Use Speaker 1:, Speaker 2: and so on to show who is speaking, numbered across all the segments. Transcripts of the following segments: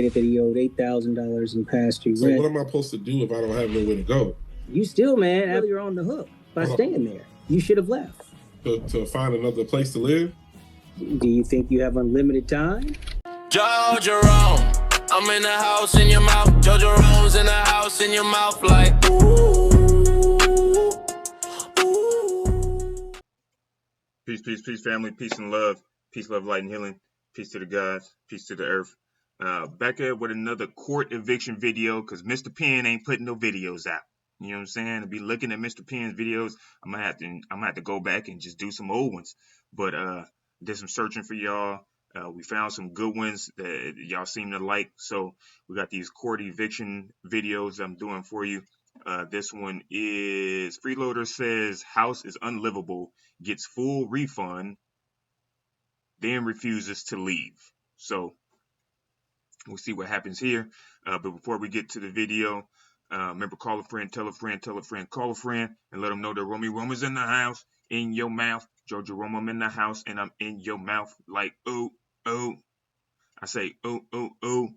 Speaker 1: that he owed $8,000 in past due
Speaker 2: So
Speaker 1: rent.
Speaker 2: what am I supposed to do if I don't have nowhere to go?
Speaker 1: You still, man, you're on the hook by staying there. You should have left.
Speaker 2: To find another place to live?
Speaker 1: Do you think you have unlimited time?
Speaker 3: Joe Jerome, I'm in the house in your mouth. Joe Jerome's in the house in your mouth like ooh, ooh.
Speaker 4: Peace, family. Peace and love. Peace, love, light, and healing. Peace to the gods. Peace to the earth. Back at with another court eviction video because Mr. Penn ain't putting no videos out. You know what I'm saying? To be looking at Mr. Penn's videos, I'm gonna have to go back and just do some old ones. But did some searching for y'all. We found some good ones that y'all seem to like. So we got these court eviction videos I'm doing for you. This one is Freeloader says house is unlivable, gets full refund, then refuses to leave. So we'll see what happens here. But before we get to the video, remember, call a friend, tell a friend, tell a friend, call a friend, and let them know that Rome's in the house, in your mouth. Joe Jerome, I'm in the house, and I'm in your mouth like, ooh, ooh. I say, ooh, ooh, ooh.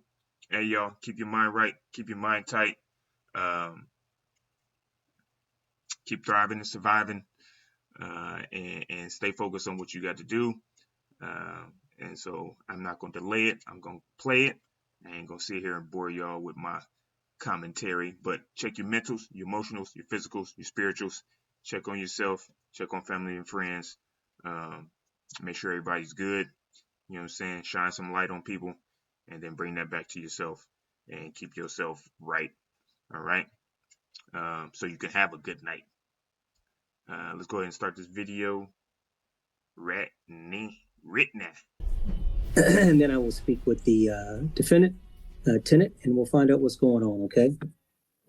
Speaker 4: Hey, y'all, keep your mind right. Keep your mind tight. Keep thriving and surviving, and stay focused on what you got to do. And so I'm not going to delay it. I'm going to play it. I ain't going to sit here and bore y'all with my commentary, but check your mentals, your emotionals, your physicals, your spirituals. Check on yourself. Check on family and friends. Make sure everybody's good. You know what I'm saying? Shine some light on people and then bring that back to yourself and keep yourself right. All right. So you can have a good night. Let's go ahead and start this video right now.
Speaker 1: And then I will speak with the defendant, tenant, and we'll find out what's going on, okay?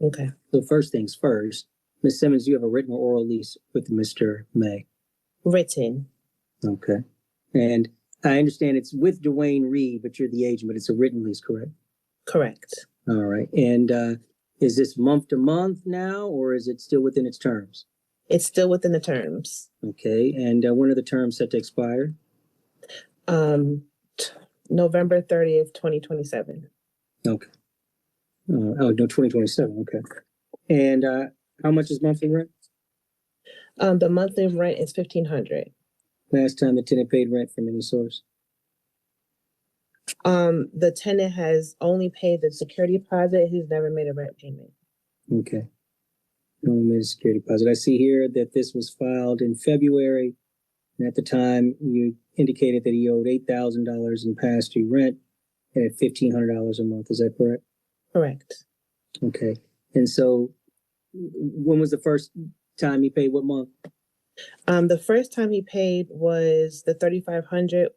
Speaker 5: Okay.
Speaker 1: So first things first, Ms. Simmons, do you have a written or oral lease with Mr. May?
Speaker 5: Written.
Speaker 1: Okay. And I understand it's with Dwayne Reed, but you're the agent, but it's a written lease, correct?
Speaker 5: Correct.
Speaker 1: All right. And is this month to month now, or is it still within its terms?
Speaker 5: It's still within the terms.
Speaker 1: Okay. And when are the terms set to expire?
Speaker 5: November 30th, 2027.
Speaker 1: Okay. No, 2027. Okay. And how much is monthly rent?
Speaker 5: The monthly rent is $1,500.
Speaker 1: Last time the tenant paid rent from any source?
Speaker 5: The tenant has only paid the security deposit. He's never made a rent payment.
Speaker 1: Okay. Only made a security deposit. I see here that this was filed in February, and at the time you indicated that he owed $8,000 in past due rent and at $1,500 a month. Is that correct?
Speaker 5: Correct.
Speaker 1: Okay. And so when was the first time he paid? What month?
Speaker 5: The first time he paid was the $3,500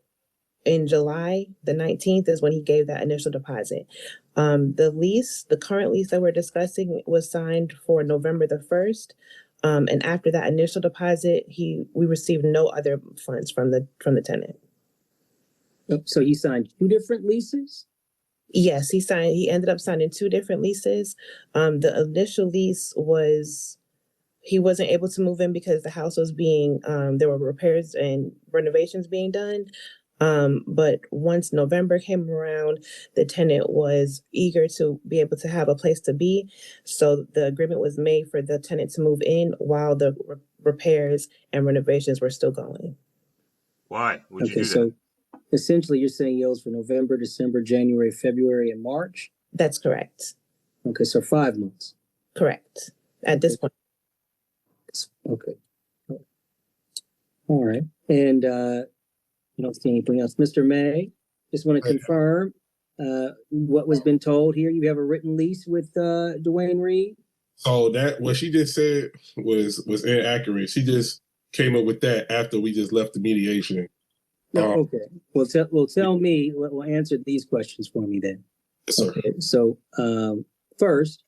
Speaker 5: in July. The 19th is when he gave that initial deposit. The current lease that we're discussing was signed for November the 1st. And after that initial deposit, we received no other funds from the tenant.
Speaker 1: So he signed two different leases?
Speaker 5: Yes, he ended up signing two different leases. The initial lease he wasn't able to move in because the house was there were repairs and renovations being done. But once November came around, the tenant was eager to be able to have a place to be. So the agreement was made for the tenant to move in while the repairs and renovations were still going.
Speaker 4: Why would you do that?
Speaker 1: So essentially you're saying he owes for November, December, January, February, and March?
Speaker 5: That's correct.
Speaker 1: Okay, so 5 months.
Speaker 5: Correct. At this point.
Speaker 1: Okay. All right. And I don't see anything else. Mr. May, just want to confirm what was been told here. You have a written lease with Dwayne Reed?
Speaker 2: So that what she just said was inaccurate. She just came up with that after we just left the mediation.
Speaker 1: No, okay. Well, tell me. We'll answer these questions for me then.
Speaker 2: Yes, sir.
Speaker 1: Okay. So first,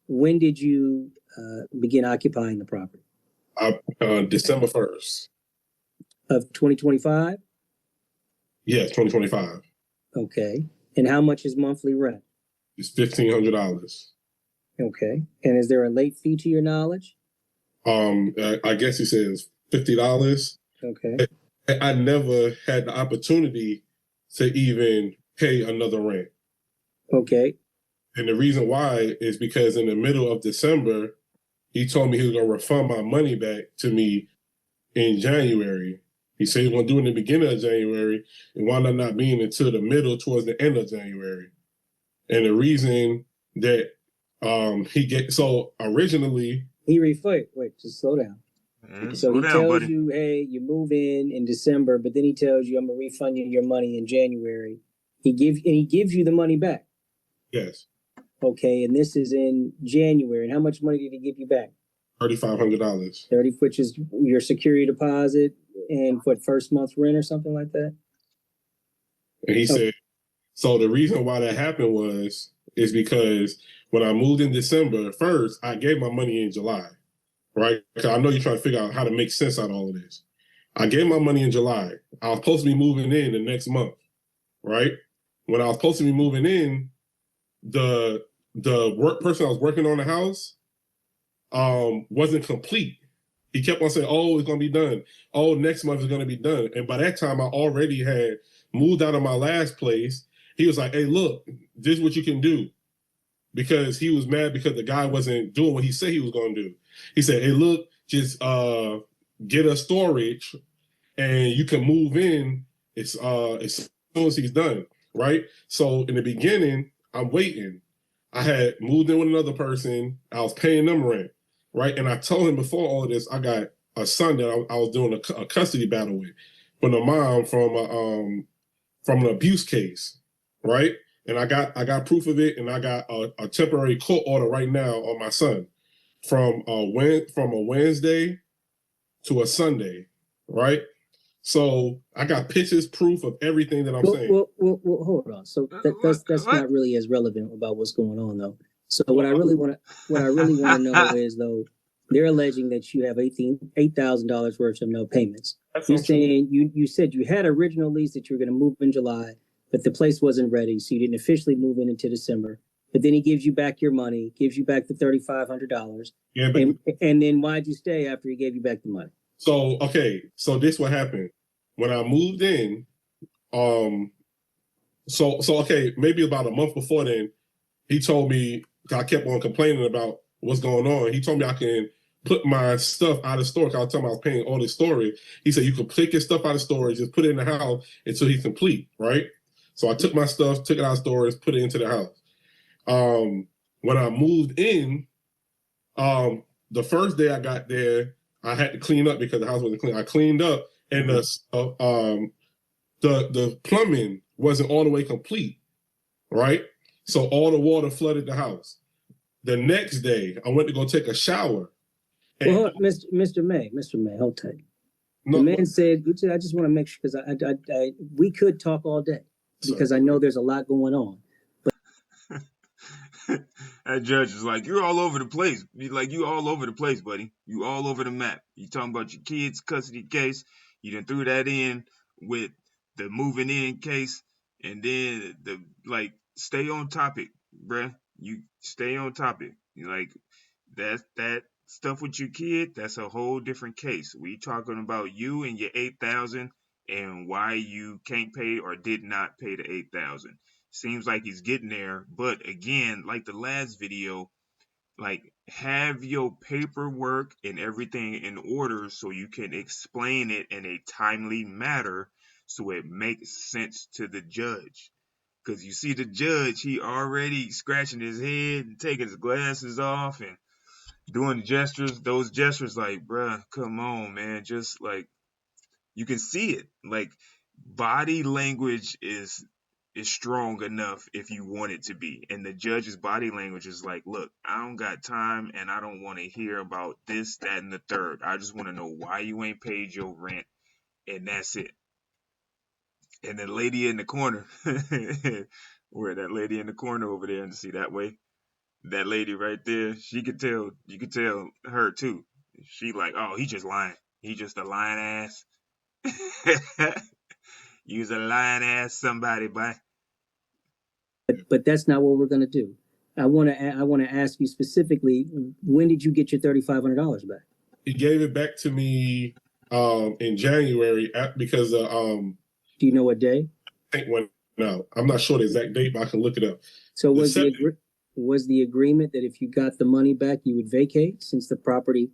Speaker 1: when did you begin occupying the property?
Speaker 2: December 1st.
Speaker 1: Of 2025?
Speaker 2: Yes, 2025.
Speaker 1: Okay. And how much is monthly rent?
Speaker 2: It's $1,500.
Speaker 1: Okay. And is there a late fee to your knowledge?
Speaker 2: I guess he says $50.
Speaker 1: Okay.
Speaker 2: I never had the opportunity to even pay another rent.
Speaker 1: Okay.
Speaker 2: And the reason why is because in the middle of December, he told me he was going to refund my money back to me in January. He said he was going to do it in the beginning of January. It wound up not being until the middle, towards the end of January. And the reason that so originally
Speaker 1: wait, just slow down. So
Speaker 4: Slow
Speaker 1: he
Speaker 4: down,
Speaker 1: tells
Speaker 4: buddy.
Speaker 1: you, hey, you move in December, but then he tells you, I'm gonna refund you your money in January. He gives you the money back.
Speaker 2: yes,
Speaker 1: Okay, and this is in January. And how much money did he give you back?
Speaker 2: $3,500.
Speaker 1: 30, which is your security deposit and what, first month's rent or something like that?
Speaker 2: And he said, so the reason why that happened is because when I moved in December, first, I gave my money in July, right? Because I know you're trying to figure out how to make sense out of all of this. I gave my money in July. I was supposed to be moving in the next month, right? When I was supposed to be moving in, the work person I was working on the house wasn't complete. He kept on saying, oh, it's going to be done. Oh, next month is going to be done. And by that time, I already had moved out of my last place. He was like, hey, look, this is what you can do. Because he was mad because the guy wasn't doing what he said he was going to do. He said, hey, look, just get a storage and you can move in as soon as he's done, right? So in the beginning, I'm waiting. I had moved in with another person. I was paying them rent, right? And I told him before all of this, I got a son that I was doing a custody battle with, from a mom from an abuse case, right? And I got proof of it, and I got a temporary court order right now on my son from a Wednesday to a Sunday, right? So I got pictures, proof of everything that I'm saying.
Speaker 1: Well, hold on. So that's
Speaker 4: What?
Speaker 1: not really as relevant about what's going on, though. So what I really want to know is, though, they're alleging that you have $8,000 worth of no payments. You're saying you said you had an original lease that you were going to move in July, but the place wasn't ready, so you didn't officially move in until December. But then he gives you back your money, gives you back the $3,500.
Speaker 2: Yeah, but
Speaker 1: and then why'd you stay after he gave you back the money?
Speaker 2: So this what happened when I moved in. Maybe about a month before then, he told me, I kept on complaining about what's going on. He told me I can put my stuff out of storage. I was telling him I was paying all this storage. He said you can take your stuff out of storage, just put it in the house until he's complete, right? So I took my stuff, took it out of storage, put it into the house. When I moved in, the first day I got there, I had to clean up because the house wasn't clean. I cleaned up, and the plumbing wasn't all the way complete, right? So all the water flooded the house. The next day, I went to go take a shower.
Speaker 1: Well, Mr. May, hold tight. The man said, I just want to make sure, because we could talk all day, because I know there's a lot going on.
Speaker 4: That judge is like, you're all over the place. You all over the place, buddy. You all over the map. You talking about your kids' custody case. You done threw that in with the moving in case. And then stay on topic, bruh. You stay on topic. That stuff with your kid, that's a whole different case. We talking about you and your 8,000 and why you can't pay or did not pay the 8,000. Seems like he's getting there, but again, like the last video, have your paperwork and everything in order so you can explain it in a timely manner so it makes sense to the judge. Because you see the judge, he already scratching his head and taking his glasses off and doing those gestures bruh, come on, man. Just you can see it. Body language is strong enough if you want it to be. And the judge's body language is look, I don't got time and I don't want to hear about this, that, and the third. I just want to know why you ain't paid your rent, and that's it. And the lady in the corner, where that lady in the corner over there, and see that way, that lady right there, you could tell her too. She oh, he just lying. He just a lying ass. You's a lying ass somebody, boy.
Speaker 1: But that's not what we're going to do. I want to ask you specifically, when did you get your $3,500 back?
Speaker 2: He gave it back to me in January because
Speaker 1: do you know what day?
Speaker 2: I think when Now, I'm not sure the exact date, but I can look it up.
Speaker 1: So
Speaker 2: The
Speaker 1: was
Speaker 2: second-
Speaker 1: was the agreement that if you got the money back, you would vacate since the property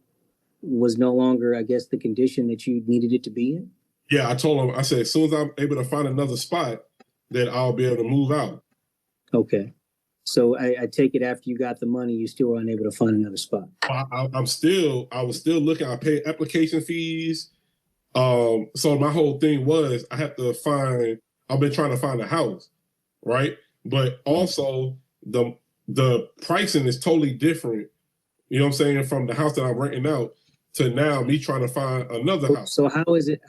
Speaker 1: was no longer, I guess, the condition that you needed it to be in?
Speaker 2: Yeah, I told him, I said, as soon as I'm able to find another spot, then I'll be able to move out.
Speaker 1: Okay. So I take it after you got the money, you still were unable to find another spot.
Speaker 2: I was still looking. I paid application fees. So my whole thing was I've been trying to find a house, right? But also the pricing is totally different. You know what I'm saying? From the house that I'm renting out to now me trying to find another house.
Speaker 1: So how is it,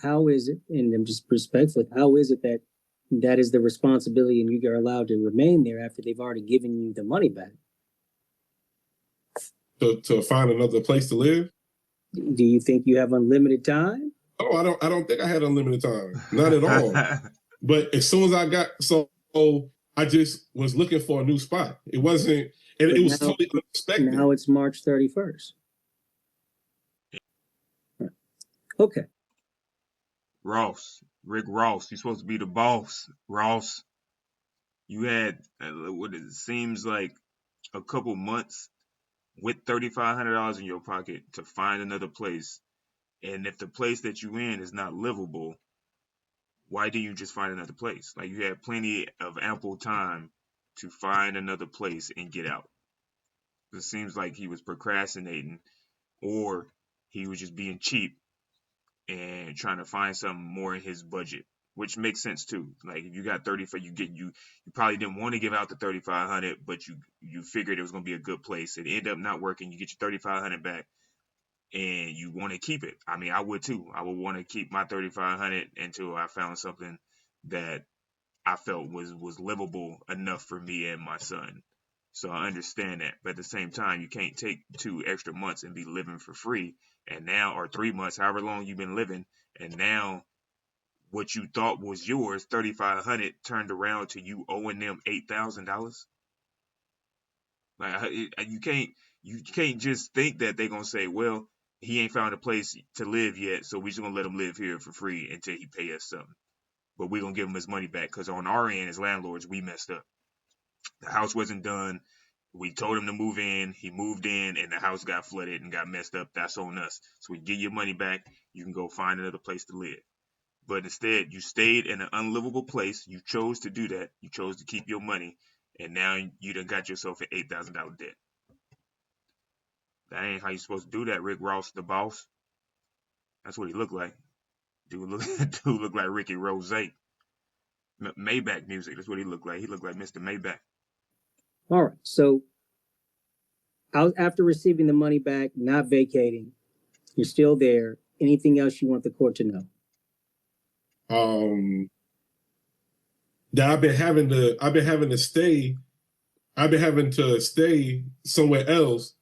Speaker 1: and I'm just respectful, how is it that that is the responsibility and you are allowed to remain there after they've already given you the money back?
Speaker 2: To find another place to live?
Speaker 1: Do you think you have unlimited time?
Speaker 2: Oh, I don't think I had unlimited time. Not at all. But as soon as I got I just was looking for a new spot. It wasn't, and
Speaker 1: But
Speaker 2: it was
Speaker 1: now-
Speaker 2: totally unexpected.
Speaker 1: Now it's March 31st. Right. Okay.
Speaker 4: Rick Ross, you're supposed to be the boss. Ross, you had what it seems like a couple months with $3,500 in your pocket to find another place. And if the place that you in is not livable, why didn't you just find another place? Like, you had plenty of ample time to find another place and get out. It seems like he was procrastinating, or he was just being cheap and trying to find something more in his budget, which makes sense too. Like, if you got 35, you probably didn't want to give out the 3,500, but you figured it was gonna be a good place. It ended up not working. You get your 3,500 back, and you want to keep it. I mean, I would too. I would want to keep my 3,500 until I found something that I felt was livable enough for me and my son. So I understand that, but at the same time, you can't take 2 extra months and be living for free. And now, or 3 months, however long you've been living, and now what you thought was yours, 3,500, turned around to you owing them $8,000. Like, you can't just think that they're gonna say, well, he ain't found a place to live yet, so we just gonna let him live here for free until he pay us something. But we're gonna give him his money back, because on our end as landlords, we messed up. The house wasn't done. We told him to move in. He moved in, and the house got flooded and got messed up. That's on us. So we get your money back. You can go find another place to live. But instead, you stayed in an unlivable place. You chose to do that. You chose to keep your money, and now you done got yourself an $8,000 debt. That ain't how you supposed to do that, Rick Ross, the boss. That's what he looked like. Dude look like Ricky Rose. Maybach music. That's what he looked like. He looked like Mr. Maybach.
Speaker 1: All right. So after receiving the money back, not vacating, you're still there. Anything else you want the court to know?
Speaker 2: That I've been having to stay somewhere else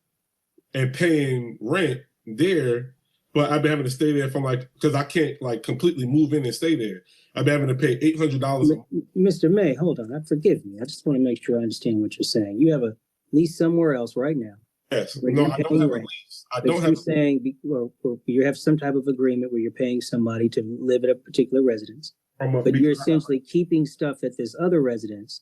Speaker 2: and paying rent there, but I've been having to stay there because I can't completely move in and stay there. I've been having to pay $800.
Speaker 1: Mr. May, hold on. Forgive me. I just want to make sure I understand what you're saying. You have a lease somewhere else right now.
Speaker 2: Yes.
Speaker 1: Where
Speaker 2: No,
Speaker 1: you're
Speaker 2: I don't
Speaker 1: paying
Speaker 2: have a
Speaker 1: rent.
Speaker 2: lease. I
Speaker 1: But
Speaker 2: don't
Speaker 1: you're
Speaker 2: have.
Speaker 1: saying, or you have some type of agreement where you're paying somebody to live at a particular residence, but you're essentially keeping stuff at this other residence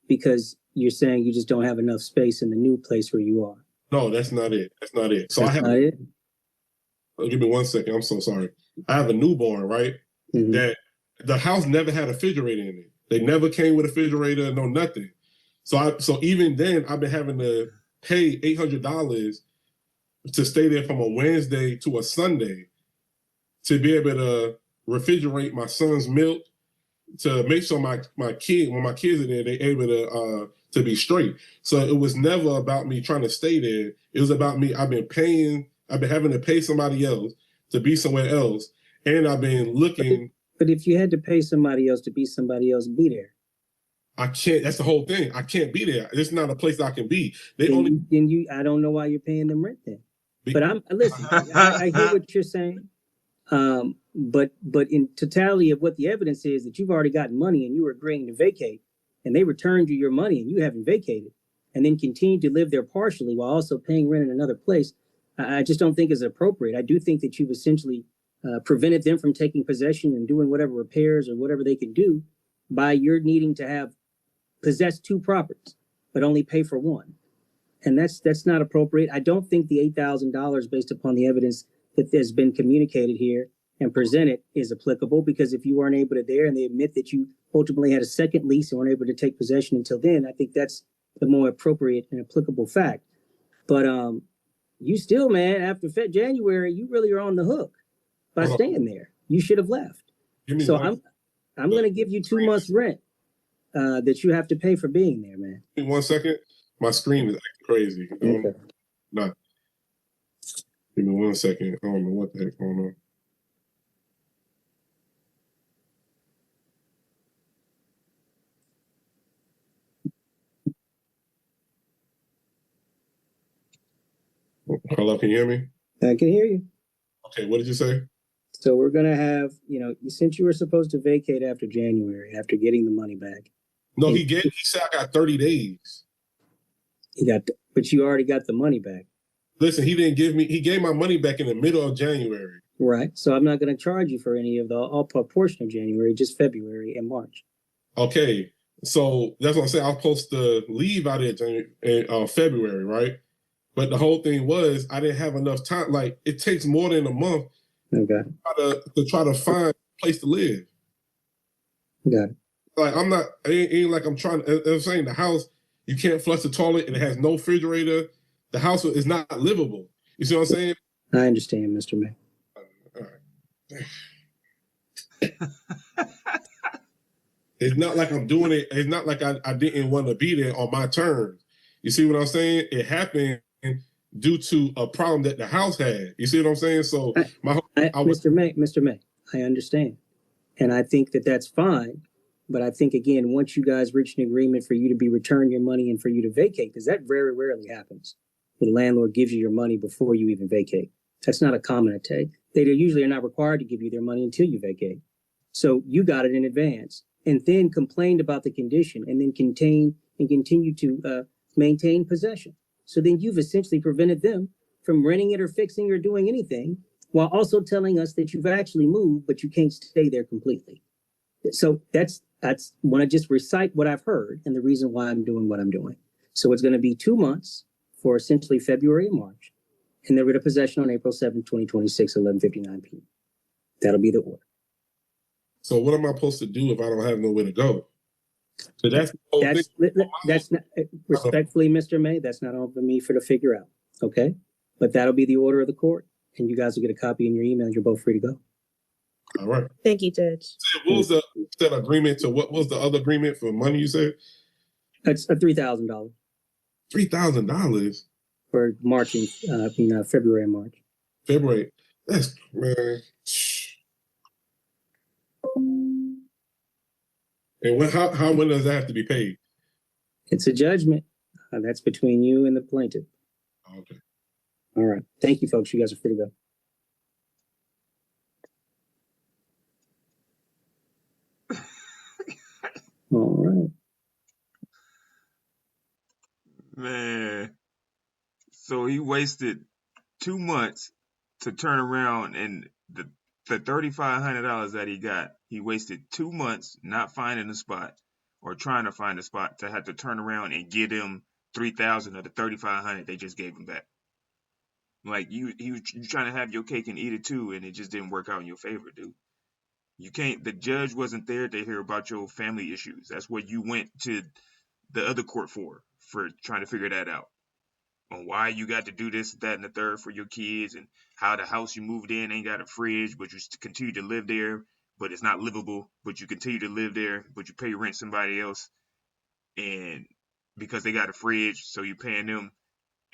Speaker 1: because you're saying you just don't have enough space in the new place where you are.
Speaker 2: No, that's not it. That's not it. So
Speaker 1: That's
Speaker 2: I have.
Speaker 1: not it?
Speaker 2: Give me 1 second. I'm so sorry. I have a newborn, right?
Speaker 1: Mhm.
Speaker 2: That the house never had a refrigerator in it. They never came with a refrigerator, no nothing. So even then, I've been having to pay $800 to stay there from a Wednesday to a Sunday to be able to refrigerate my son's milk, to make sure when my kids are there, they're able to be straight. So it was never about me trying to stay there. It was about me. I've been having to pay somebody else to be somewhere else, and I've been looking.
Speaker 1: But if you had to pay somebody else to be somebody else, be there.
Speaker 2: I can't. That's the whole thing. I can't be there. It's not a place I can be. I
Speaker 1: don't know why you're paying them rent then. But listen. I hear what you're saying. But in totality of what the evidence is that you've already gotten money and you were agreeing to vacate, and they returned you your money and you haven't vacated, and then continued to live there partially while also paying rent in another place. I just don't think is appropriate. I do think that you've essentially prevented them from taking possession and doing whatever repairs or whatever they can do by your needing to have possess two properties, but only pay for one. And that's not appropriate. I don't think the $8,000 based upon the evidence that has been communicated here and presented is applicable, because if you weren't able to there and they admit that you ultimately had a second lease and weren't able to take possession until then, I think that's the more appropriate and applicable fact. But you still, man, after January, you really are on the hook by staying there. You should have left. So I'm going to give you 2 months rent that you have to pay for being there, man.
Speaker 2: Give me 1 second. My screen is acting crazy.
Speaker 1: Okay.
Speaker 2: Not. Give me 1 second. I don't know what the heck going on. Hello, can you hear me?
Speaker 1: I can hear you.
Speaker 2: Okay, what did you say?
Speaker 1: So we're going to have, since you were supposed to vacate after January, after getting the money back.
Speaker 2: No, he said I got 30 days.
Speaker 1: But you already got the money back.
Speaker 2: Listen, he gave my money back in the middle of January.
Speaker 1: Right. So I'm not going to charge you for any of the portion of January, just February and March.
Speaker 2: Okay. So that's what I'm saying. I was supposed to leave out in February, right? But the whole thing was I didn't have enough time. Like, it takes more than a month to try to find a place to live.
Speaker 1: Got it.
Speaker 2: Like, ain't like I'm trying. I'm saying the house, you can't flush the toilet and it has no refrigerator. The house is not livable. You see what I'm saying?
Speaker 1: I understand, Mr. May.
Speaker 2: All right. It's not like I'm doing it. It's not like I didn't want to be there on my terms. You see what I'm saying? It happened due to a problem that the house had. You see what I'm saying? So
Speaker 1: Mr. May, I understand. And I think that that's fine. But I think, again, once you guys reach an agreement for you to be returned your money and for you to vacate, because that very rarely happens. The landlord gives you your money before you even vacate. That's not a common attack. They usually are not required to give you their money until you vacate. So you got it in advance and then complained about the condition and then continue to maintain possession. So then you've essentially prevented them from renting it or fixing or doing anything, while also telling us that you've actually moved, but you can't stay there completely. So that's want to just recite what I've heard and the reason why I'm doing what I'm doing. So it's going to be 2 months for essentially February and March, and they're rid of possession on April 7th, 2026, 11:59 p.m. That'll be the order.
Speaker 2: So what am I supposed to do if I don't have nowhere to go? So that's
Speaker 1: not respectfully, Mr. May, that's not on for me to figure out. Okay, but that'll be the order of the court, and you guys will get a copy in your email. And you're both free to go.
Speaker 2: All right.
Speaker 5: Thank you, Judge.
Speaker 2: What was that agreement to? What was the other agreement for money? You said
Speaker 1: it's a $3,000.
Speaker 2: $3,000
Speaker 1: for March and February and March.
Speaker 2: February. That's man. And when does that have to be paid?
Speaker 1: It's a judgment. That's between you and the plaintiff.
Speaker 2: Okay.
Speaker 1: All right. Thank you, folks. You guys are free to go. All right.
Speaker 4: Man. So he wasted 2 months to turn around, and the $3,500 that he got, he wasted 2 months not finding a spot or trying to find a spot to have to turn around and give him $3,000 of the $3,500 they just gave him back. Like you trying to have your cake and eat it too, and it just didn't work out in your favor, dude. You can't. The judge wasn't there to hear about your family issues. That's what you went to the other court for trying to figure that out. On why you got to do this, that, and the third for your kids, and how the house you moved in ain't got a fridge, but you continue to live there, but it's not livable, but you continue to live there, but you pay rent somebody else, and because they got a fridge, so you're paying them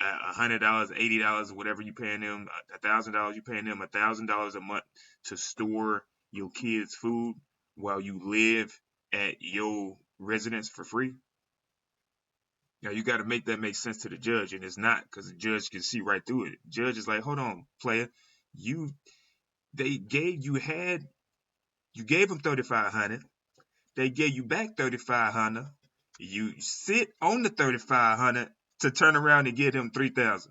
Speaker 4: $100, $80, whatever you paying them, $1,000, you paying them $1,000 a month to store your kids' food while you live at your residence for free. Now you got to make that make sense to the judge, and it's not, because the judge can see right through it. The judge is like, hold on, player, you gave them $3,500, they gave you back $3,500, you sit on the $3,500 to turn around and give them $3,000.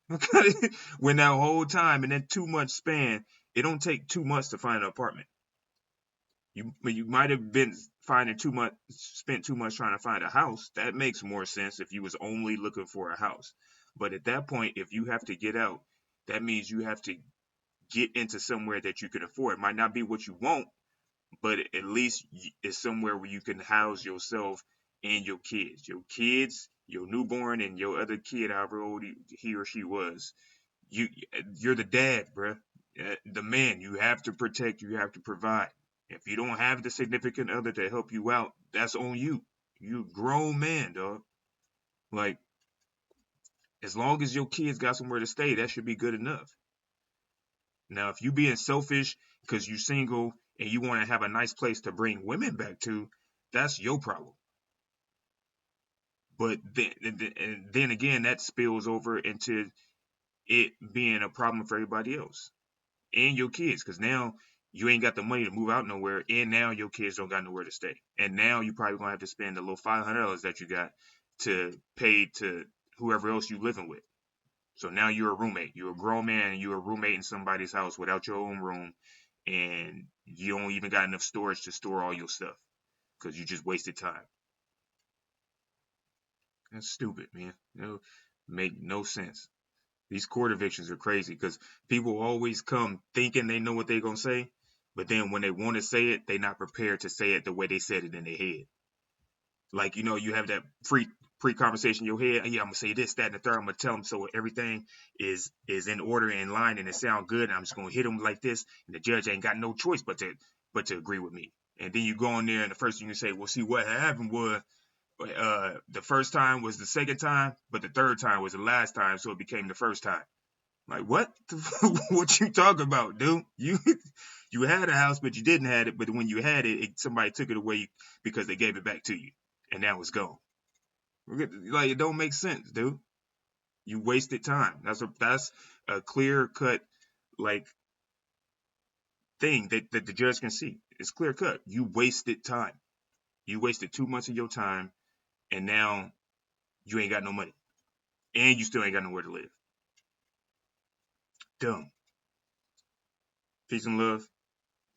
Speaker 4: Okay, when that whole time in that 2 month span, it don't take 2 months to find an apartment. You might have been spent too much trying to find a house, that makes more sense if you was only looking for a house. But at that point, if you have to get out, that means you have to get into somewhere that you can afford. It might not be what you want, but at least it's somewhere where you can house yourself and your kids, your newborn, and your other kid, however old he or she was. You're the dad, bruh. The man. You have to protect. You have to provide. If you don't have the significant other to help you out, that's on you. You grown man, dog. Like, as long as your kids got somewhere to stay, that should be good enough. Now, if you being selfish because you single and you want to have a nice place to bring women back to, that's your problem. But then again, that spills over into it being a problem for everybody else and your kids, because now you ain't got the money to move out nowhere, and now your kids don't got nowhere to stay, and now you probably gonna have to spend a little $500 that you got to pay to whoever else you living with. So now you're a roommate. You're a grown man, and you're a roommate in somebody's house without your own room, and you don't even got enough storage to store all your stuff because you just wasted time. That's stupid, man. Make no sense. These court evictions are crazy because people always come thinking they know what they're going to say, but then when they want to say it, they're not prepared to say it the way they said it in their head. Like, you have that pre-conversation in your head. Yeah, I'm going to say this, that, and the third. I'm going to tell them so everything is in order and in line and it sounds good. And I'm just going to hit them like this. And the judge ain't got no choice but to agree with me. And then you go in there and the first thing you say, well, see, what happened was the first time was the second time, but the third time was the last time, so it became the first time. Like, what? What you talking about, dude? You had a house, but you didn't have it. But when you had it, somebody took it away because they gave it back to you, and now it's gone. Like, it don't make sense, dude. You wasted time. That's a clear cut like thing that the judge can see. It's clear cut. You wasted time. You wasted 2 months of your time. And now you ain't got no money. And you still ain't got nowhere to live. Dumb. Peace and love.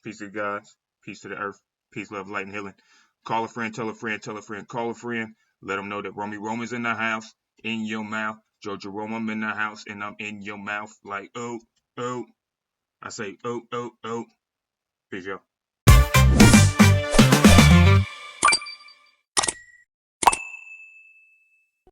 Speaker 4: Peace to the gods. Peace to the earth. Peace, love, light, and healing. Call a friend, tell a friend, tell a friend, call a friend. Let them know that Roman's in the house, in your mouth. Jojo Roma, I'm in the house, and I'm in your mouth. Like, oh, oh. I say, oh, oh, oh. Peace, y'all.